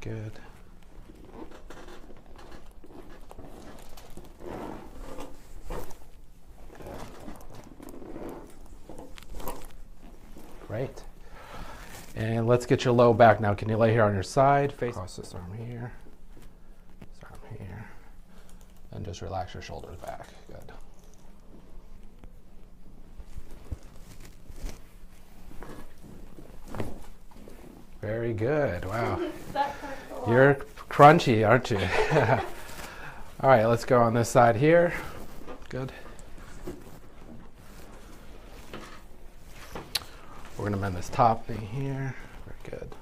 good. Great. And let's get your low back now. Can you lay here on your side? Face across this arm here. This arm here. And just relax your shoulders back. Good. Very good. Wow. You're crunchy, aren't you? All right, let's go on this side here. Good. We're going to bend this top knee here. Very good.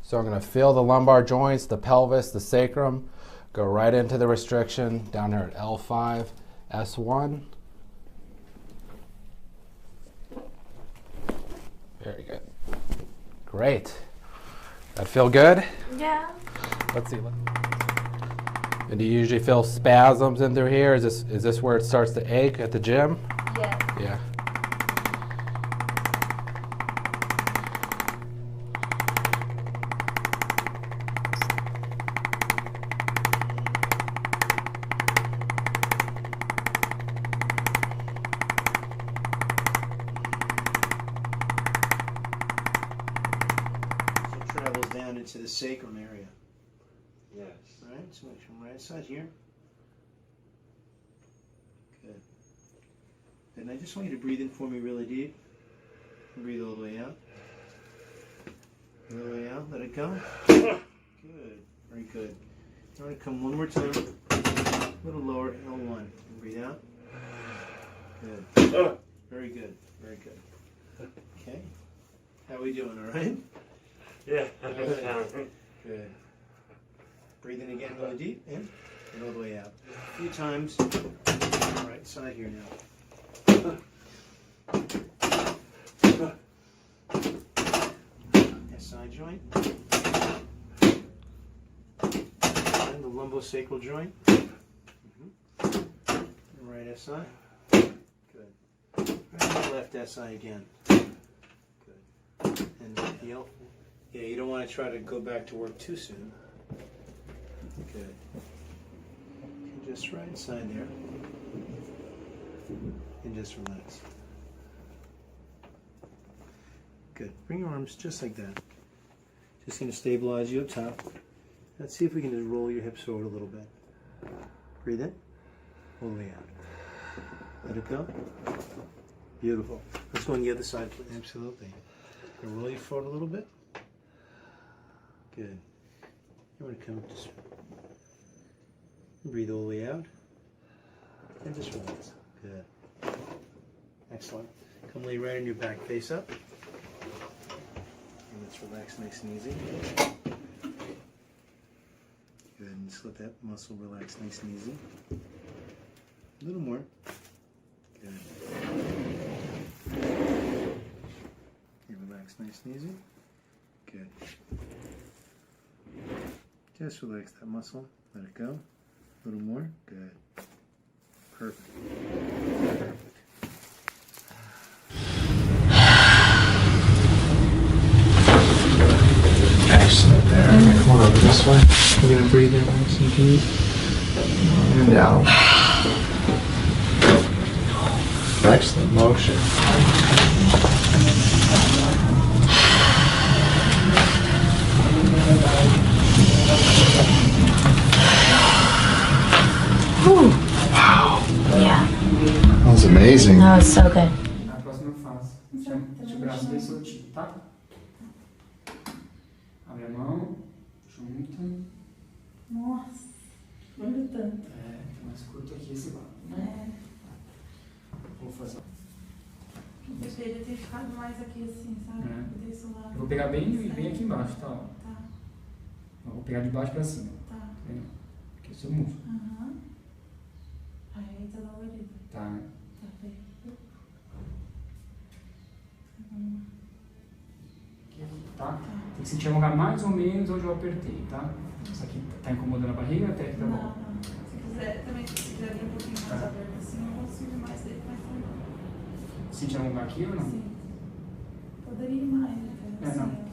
So I'm going to feel the lumbar joints, the pelvis, the sacrum. Go right into the restriction down here at L5, S1. Very good. Great. That feel good? Yeah. Let's see. And do you usually feel spasms in through here? Is this where it starts to ache at the gym? Yeah. Yeah. Into the sacrum area. Yes. All right, so from right side here. Good. And I just want you to breathe in for me really deep. Breathe all the way out. All the way out. Let it go. Good. Very good. All right, come one more time. A little lower. L1. Breathe out. Good. Very good. Very good. Okay. How are we doing? All right. Yeah. Good. Good. Breathe in again really deep, in, and all the way out. A few times. All right, side here now. Side joint. And the lumbosacral joint. Right SI. Good. And left SI again. Good. And heel. Yeah, you don't want to try to go back to work too soon. Good. And just right side there. And just relax. Good. Bring your arms just like that. Just going to stabilize you up top. Let's see if we can just roll your hips forward a little bit. Breathe in. All the way out. Let it go. Beautiful. Let's go on the other side, please. Absolutely. Can roll you forward a little bit. Good. You want to come just breathe all the way out and just relax. Good. Excellent. Come lay right on your back, face up. And let's relax nice and easy. Good. And just let that muscle relax nice and easy. A little more. Good. You relax nice and easy. Good. Just relax that muscle. Let it go. A little more. Good. Perfect. Perfect. Excellent there. Come on over this way. We're going to breathe in nice and deep. And out. Excellent motion. Wow. Yeah. That was amazing. That was so good. A próxima fase. Deixa o braço bem soltinho, tá? Abre a mão, junta. Nossa, olha tanto. É, tá mais curto aqui esse lado. É. Vou fazer. Deveria ter ficado mais aqui assim, sabe? É. Desse lado. Eu vou pegar bem aqui embaixo, tá? Ó. Tá. Eu vou pegar de baixo pra cima. Tá. Tá vendo? Aqui é o seu músculo. Aham. Aí tá dolorido. Tá. Tá feio. Tá? Tem que sentir alongar mais ou menos onde eu apertei, tá? Isso aqui tá incomodando a barriga até que tá bom. Não. Se quiser, também se quiser vir um pouquinho mais Tá. aberto assim, eu consigo mais dele, mas também. Sentir alongar aqui ou não? Sim. Poderia ir mais, né? É, não.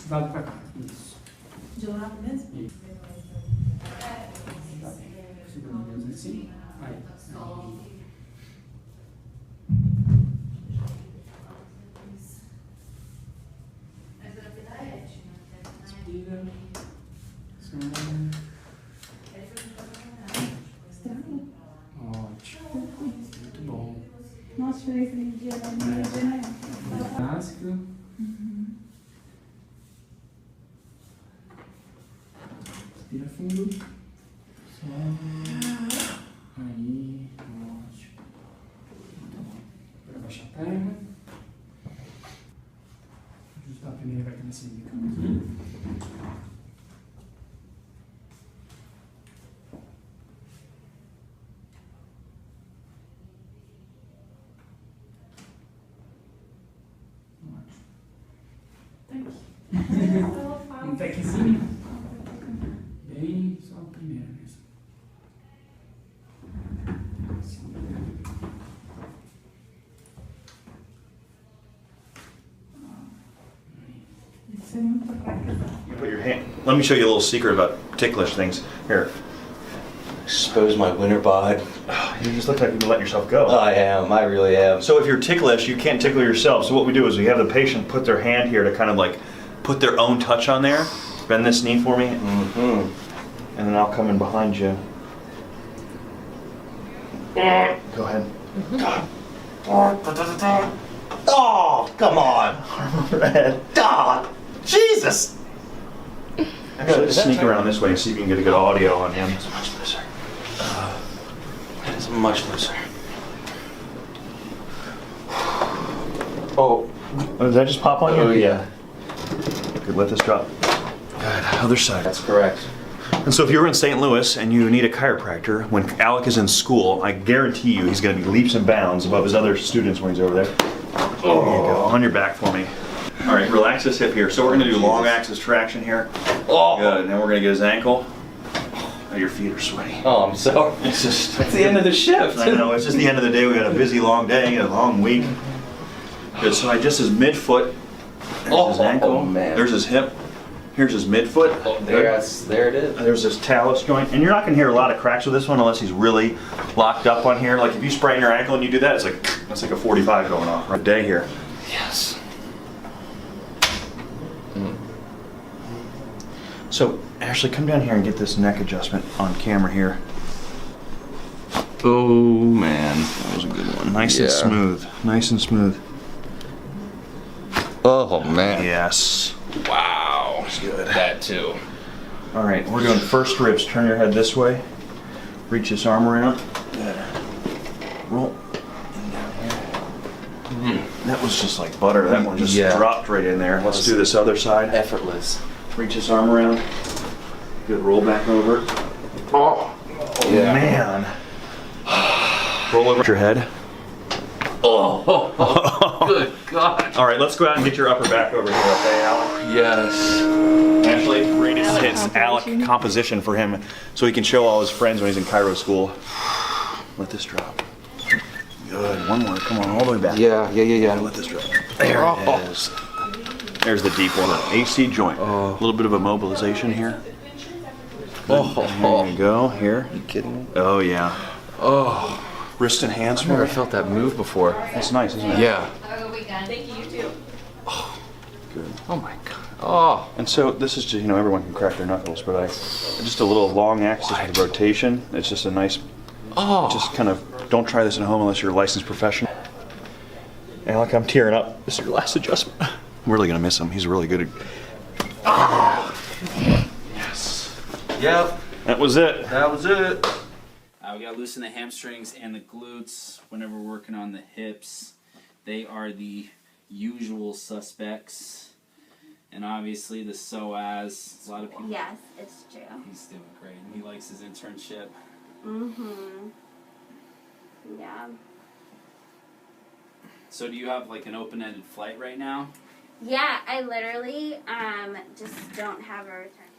Lado pra cá. Isso. De lado mesmo? Isso. Segura o dedo assim. Aí. Inspira. Ótimo. Muito bom. Nossa, diferença de dia da minha, né? Clássico. Respira fundo. Sobe. Aí. Ótimo. Muito bom. Agora abaixa a perna. Ajustar a primeira vai nesse aqui. Um techzinho. Bem, só a primeira mesmo. Isso é muito prático. You put your hand. Let me show you a little secret about ticklish things. Here. Expose my winter bod. You just look like you've been letting yourself go. I am. I really am. So if you're ticklish, you can't tickle yourself. So what we do is we have the patient put their hand here to kind of like put their own touch on there. Bend this knee for me. Mm-hmm. And then I'll come in behind you. Go ahead. Oh, come on. Red. God. Jesus. Actually, just sneak around this way and see if you can get a good audio on him. It's much looser. It's much looser. Oh. Oh, did that just pop on you? Oh, yeah. Good, let this drop. Good, other side. That's correct. And so if you're in St. Louis and you need a chiropractor, when Alec is in school, I guarantee you he's going to be leaps and bounds above his other students when he's over there. There you go, on your back for me. All right, relax this hip here. So we're going to do long axis traction here. Oh. Good, and then we're going to get his ankle. Oh, your feet are sweaty. Oh, I'm sorry. It's just... It's the end of the shift. I know, it's just the end of the day. We had a busy long day, a long week. Good, so I just his midfoot. There's his ankle. Oh, man. There's his hip. Here's his midfoot. Oh, there it is. There's this talus joint, and you're not gonna hear a lot of cracks with this one unless he's really locked up on here. Like if you sprain your ankle and you do that, it's like a 45 going off. Right day here. Yes. So Ashley, come down here and get this neck adjustment on camera here. Oh, man. That was a good one. Nice Yeah. and smooth. Nice and smooth. Oh, man. Yes. Wow. That's good. That too. All right, we're doing first ribs. Turn your head this way. Reach this arm around. Good. Roll. And down here. That was just like butter. That one just Yeah. dropped right in there. Let's do this other side. Effortless. Reach this arm around. Good. Roll back over. Oh. Yeah. Man. Roll over your head. Oh. Good God. All right, let's go out and get your upper back over here, okay, Alec? Yes. Ashley, read his Alec composition for him so he can show all his friends when he's in Chiro school. Let this drop. Good. One more. Come on, all the way back. Yeah. Let this drop. There it is. There's the deep one. AC joint. A little bit of a mobilization here. Good. There you go. Here. You kidding me? Oh, yeah. Oh. Wrist and hands. I've never felt that move before. That's nice, isn't it? Yeah. Thank you, you too. Good. Oh my God. Oh. And so this is just, you know, everyone can crack their knuckles, but just a little long axis with rotation. It's just a nice, just kind of, don't try this at home unless you're a licensed professional. Alec, I'm tearing up. This is your last adjustment. I'm really gonna miss him. He's really good at. Yes. Yep. That was it. That was it. We gotta loosen the hamstrings and the glutes whenever we're working on the hips. They are the usual suspects. And obviously the psoas, a lot of people. Yes, it's true. He's doing great. He likes his internship. Mm-hmm. Yeah. So do you have like an open-ended flight right now? Yeah, I literally just don't have a return.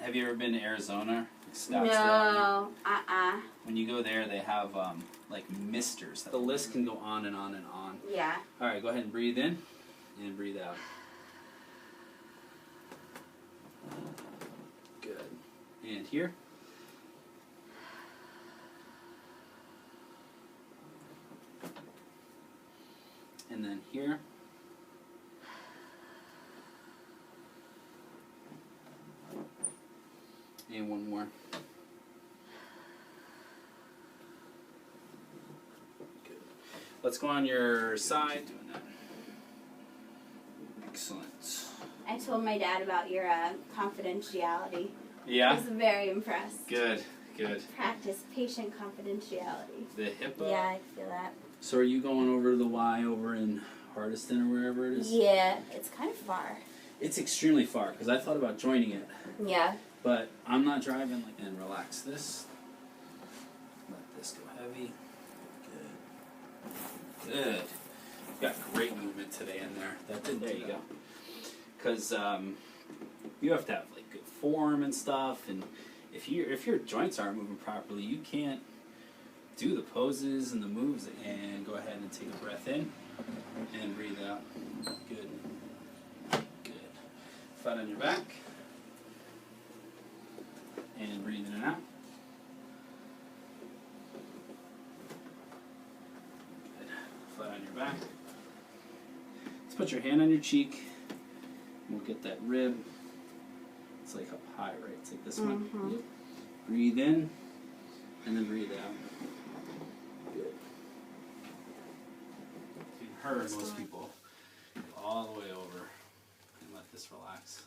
Have you ever been to Arizona? Scottsdale? No, when you go there, they have like misters. The list can go on and on and on. Yeah. All right, go ahead and breathe in and breathe out. Good. And here. And then here. And one more. Good. Let's go on your side doing that. Excellent. I told my dad about your confidentiality. Yeah? I was very impressed. Good, good. Practice patient confidentiality. The HIPAA? Yeah, I feel that. So are you going over to the Y over in Hardiston or wherever it is? Yeah, it's kind of far. It's extremely far because I thought about joining it, Yeah. but I'm not driving. And relax this. Let this go heavy. Good. Good. You've got great movement today in there. There you go. Because you have to have like good form and stuff, and if your joints aren't moving properly, you can't do the poses and the moves. And go ahead and take a breath in and breathe out. Good. Good. Flat on your back and breathe in and out. Good. Flat on your back. Let's put your hand on your cheek. We'll get that rib. It's like up high, right? It's like this one. Yep. Breathe in and then breathe out. Good. You heard most people go all the way over and let this relax.